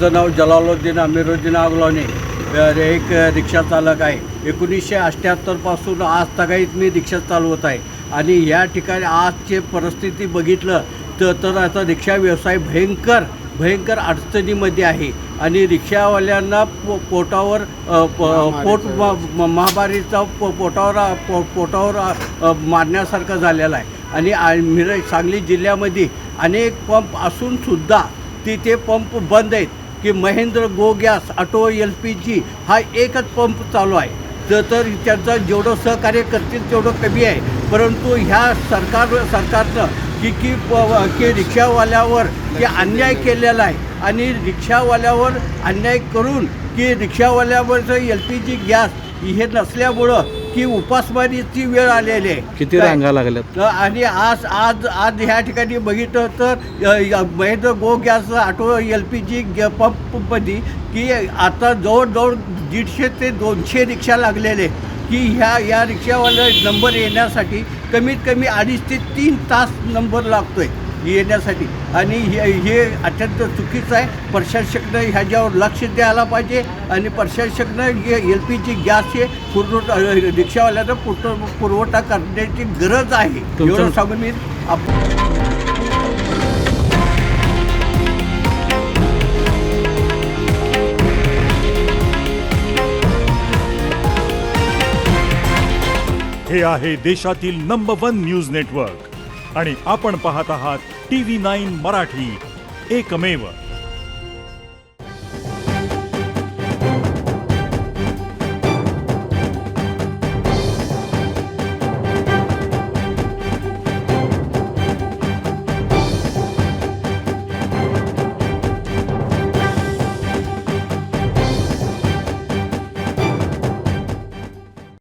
माझं नाव जलालुद्दीन अमीरुद्दीन अगलानी, एक रिक्षा चालक आहे. 1978 पासून आज तगाईत मी रिक्षा चालवत आहे. आणि या ठिकाणी आजची परिस्थिती बघितलं तर आता रिक्षा व्यवसाय भयंकर अडचणीमध्ये आहे. आणि रिक्षावाल्यांना पोटावर महामारीचा पोटावर मारण्यासारखं झालेलं आहे. आणि सांगली जिल्ह्यामध्ये अनेक पंप असूनसुद्धा ते पंप बंद आहेत. की महेंद्र गो गॅस ऑटो LPG हा एकच पंप चालू आहे. तर त्यांचं जेवढं सहकार्य करतील तेवढं कमी आहे. परंतु ह्या सरकारनं की रिक्षावाल्यावर की अन्याय केलेला आहे. आणि रिक्षावाल्यावर अन्याय करून की रिक्षावाल्यावरचं LPG गॅस हे नसल्यामुळं की उपासमारीची वेळ आलेली आहे. किती रांगा लागल्यात? आणि आज ह्या ठिकाणी बघितलं तर महेंद्र गो गॅस ऑटो LPG पंपमध्ये की आता जवळजवळ 150 ते 200 रिक्षा लागलेले की या रिक्षावाल्या नंबर येण्यासाठी कमीत कमी 2.5 ते 3 तास नंबर लागतो आहे येण्यासाठी. आणि हे अत्यंत चुकीचं आहे. प्रशासनानं ह्याच्यावर लक्ष द्यायला पाहिजे. आणि प्रशासनानं LPG गॅस हे रिक्षावाल्यांना पुरवठा करण्याची गरज आहे. एवढं सांगून मी हे आहे देशातील नंबर 1 न्यूज नेटवर्क आणि आपण पाहत आहात TV9 मराठी, एकमेव.